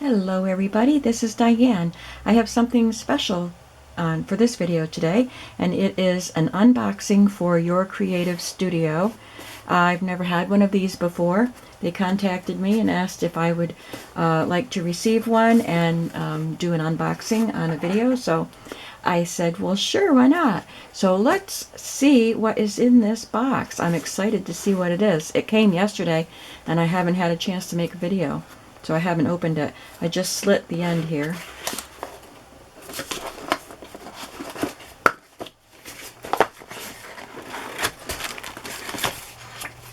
Hello everybody, this is Diane. I have something special for this video today, and it is an unboxing for your creative studio. I've never had one of these before. They contacted me and asked if I would like to receive one and do an unboxing on a video, so I said, well, sure, why not? So let's see what is in this box. I'm excited to see what it is. It came yesterday and I haven't had a chance to make a video, so I haven't opened it. I just slit the end here.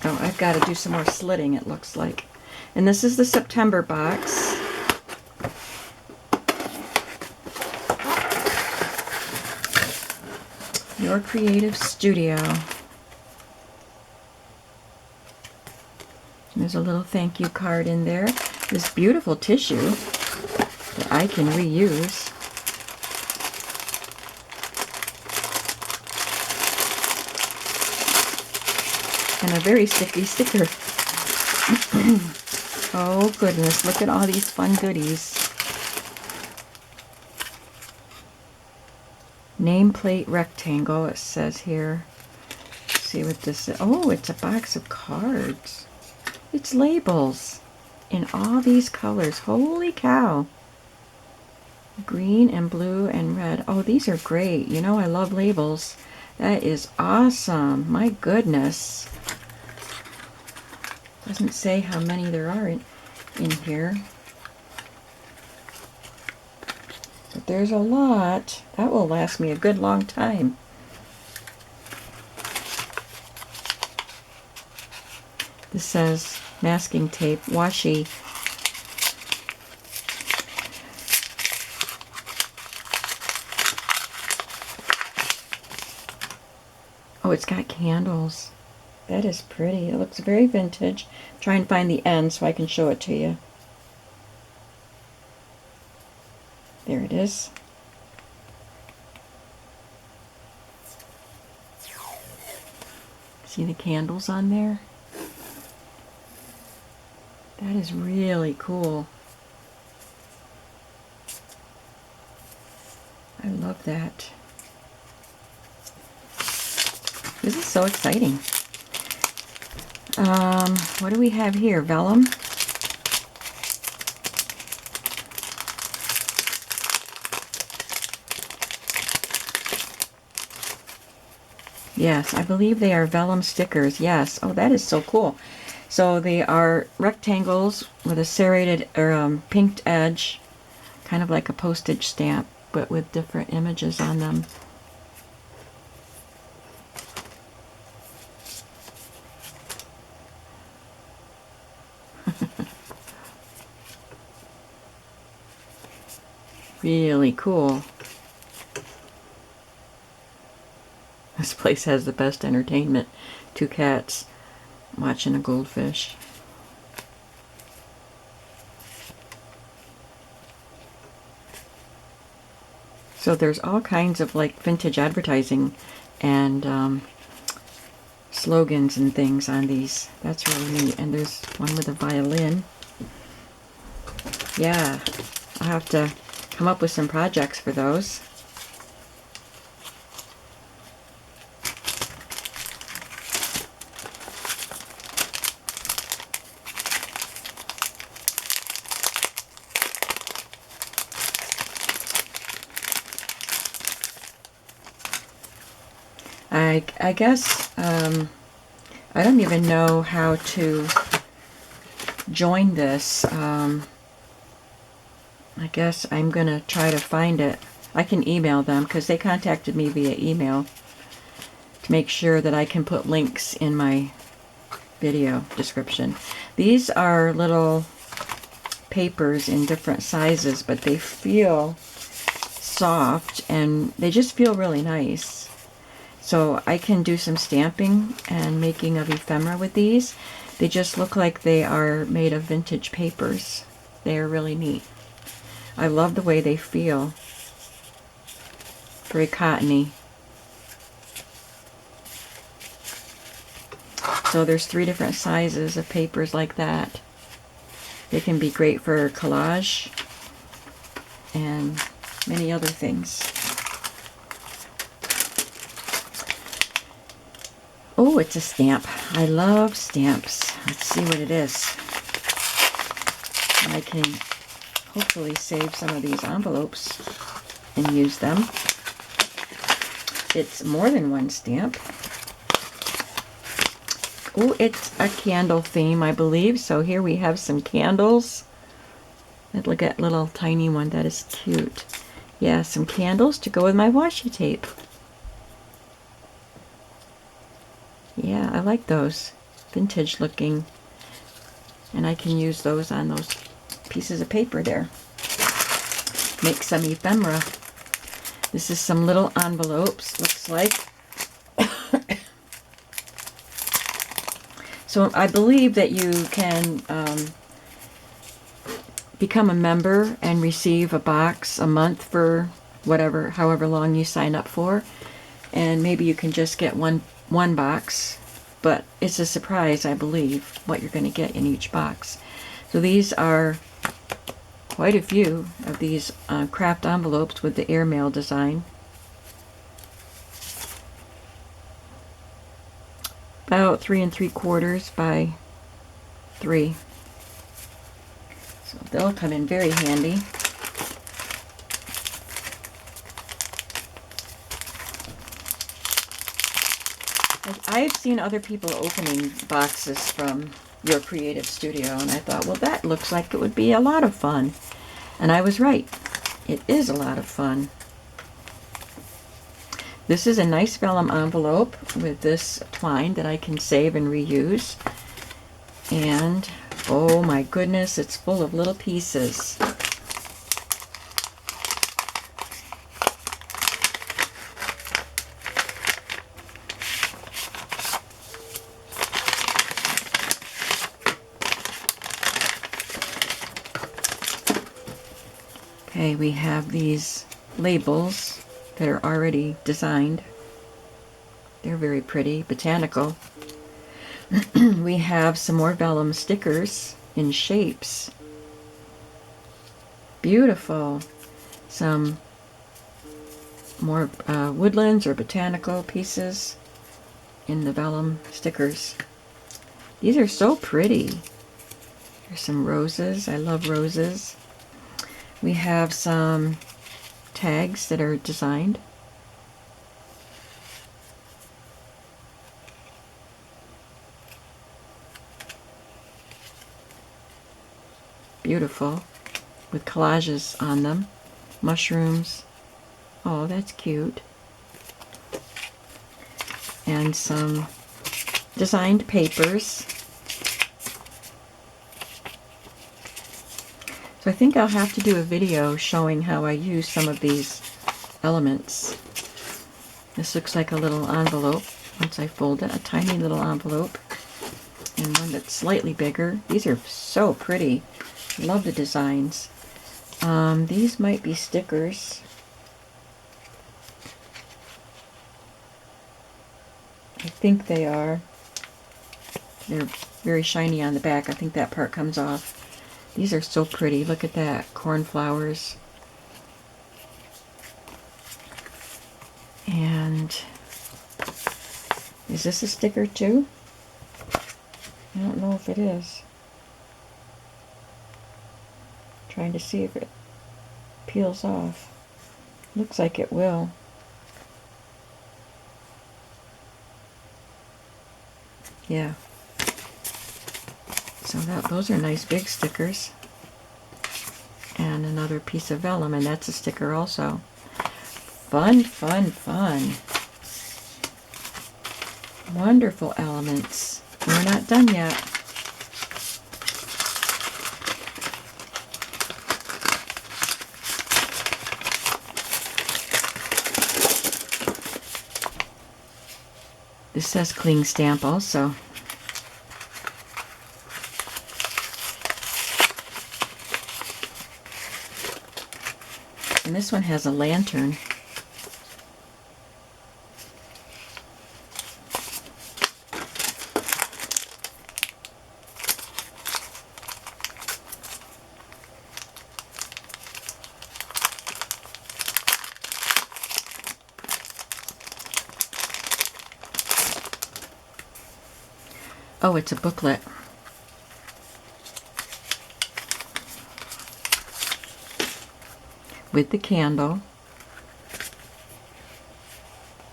Oh, I've got to do some more slitting, it looks like. And this is the September box. Your creative studio. There's a little thank you card in there. This beautiful tissue that I can reuse. And a very sticky sticker. Oh goodness, look at all these fun goodies. Nameplate rectangle, it says here. Let's see what this is. Oh, it's a box of cards. It's labels in all these colors. Holy cow. Green and blue and red. Oh, these are great. You know I love labels. That is awesome. My goodness. Doesn't say how many there are in here. But there's a lot. That will last me a good long time. This says masking tape, washi. Oh, it's got candles. That is pretty. It looks very vintage. Try and find the end so I can show it to you. There it is. See the candles on there? That is really cool. I love that. This is so exciting. What do we have here? Vellum. Yes, I believe they are Vellum stickers. Yes. Oh, that is so cool. So they are rectangles with a serrated or pinked edge, kind of like a postage stamp, but with different images on them. Really cool. This place has the best entertainment. Two cats watching a goldfish. So there's all kinds of like vintage advertising and slogans and things on these. That's really neat. And there's one with a violin. Yeah, I'll have to come up with some projects for those. I guess I don't even know how to join this. I guess I'm gonna try to find it. I can email them because they contacted me via email to make sure that I can put links in my video description. These are little papers in different sizes, but they feel soft and they just feel really nice. So I can do some stamping and making of ephemera with these. They just look like they are made of vintage papers. They are really neat. I love the way they feel. Very cottony. So there's 3 different sizes of papers like that. They can be great for collage and many other things. Oh, it's a stamp. I love stamps. Let's see what it is. And I can hopefully save some of these envelopes and use them. It's more than one stamp. Oh, it's a candle theme, I believe. So here we have some candles. Look at little tiny one. That is cute. Yeah, some candles to go with my washi tape. Yeah, I like those. Vintage looking. And I can use those on those pieces of paper there. Make some ephemera. This is some little envelopes, looks like. So I believe that you can become a member and receive a box a month for however long you sign up for. And maybe you can just get one box, but it's a surprise, I believe, what you're going to get in each box. So these are quite a few of these craft envelopes with the airmail design. About 3 3/4 by 3. So they'll come in very handy. I've seen other people opening boxes from Your Creative Studio, and I thought, well, that looks like it would be a lot of fun. And I was right. It is a lot of fun. This is a nice vellum envelope with this twine that I can save and reuse. And, oh my goodness, it's full of little pieces. Okay, we have these labels that are already designed. They're very pretty, botanical. We have some more vellum stickers in shapes. Beautiful. Some more woodlands or botanical pieces in the vellum stickers. These are so pretty. There's some roses. I love roses. We have some tags that are designed. Beautiful, with collages on them. Mushrooms. Oh, that's cute. And some designed papers. So I think I'll have to do a video showing how I use some of these elements. This looks like a little envelope once I fold it, a tiny little envelope, and one that's slightly bigger. These are so pretty. Love the designs. These might be stickers. I think they are. They're very shiny on the back. I think that part comes off. These are so pretty. Look at that. Cornflowers. And is this a sticker too? I don't know if it is. Trying to see if it peels off. Looks like it will. Yeah. So those are nice big stickers. And another piece of vellum, and that's a sticker also. Fun, fun, fun. Wonderful elements. We're not done yet. This says cling stamp also. And this one has a lantern. Oh, it's a booklet. With the candle.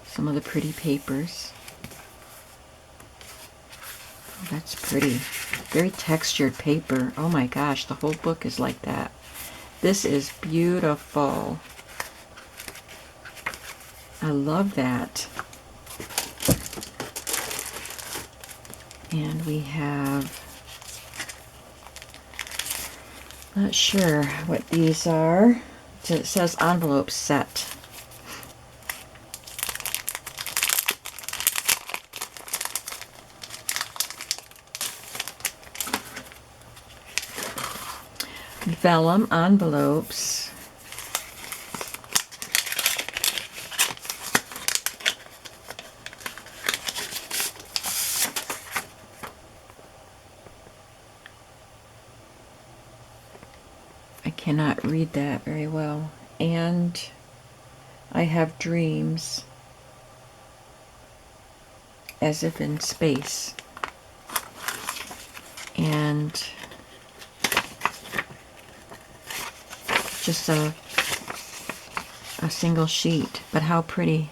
Some of the pretty papers. Oh, that's pretty. Very textured paper. Oh my gosh, the whole book is like that. This is beautiful. I love that. And we have, not sure what these are. It says envelope set. Vellum envelopes. I cannot read that very well. And I have dreams, as if in space. And just a single sheet, but how pretty.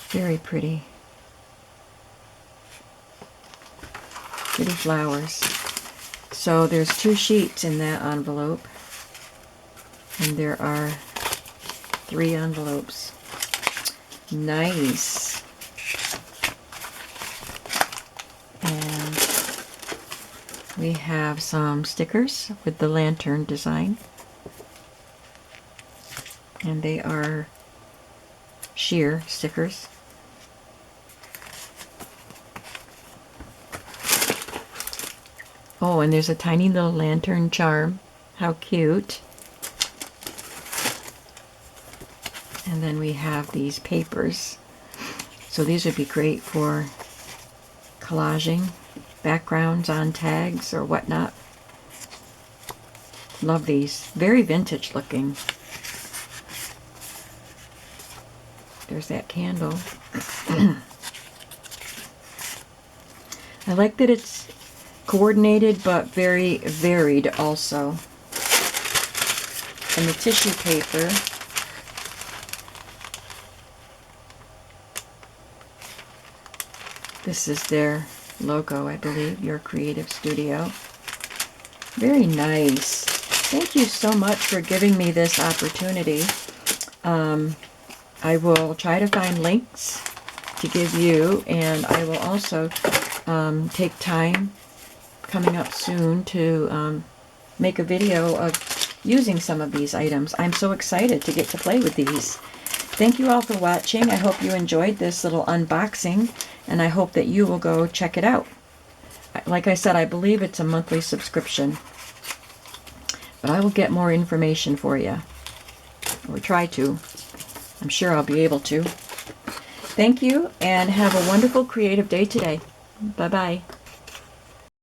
Very pretty. Pretty flowers. So there's 2 sheets in that envelope, and there are 3 envelopes. Nice. And we have some stickers with the lantern design, and they are sheer stickers. Oh, and there's a tiny little lantern charm. How cute. And then we have these papers. So these would be great for collaging backgrounds on tags or whatnot. Love these. Very vintage looking. There's that candle. I like that it's coordinated but very varied also. And the tissue paper, this is their logo, I believe, Your Creative Studio. Very nice. Thank you so much for giving me this opportunity. I will try to find links to give you, and I will also take time coming up soon to make a video of using some of these items. I'm so excited to get to play with these. Thank you all for watching. I hope you enjoyed this little unboxing, and I hope that you will go check it out. Like I said, I believe it's a monthly subscription, but I will get more information for you, or try to. I'm sure I'll be able to. Thank you, and have a wonderful creative day today. Bye-bye.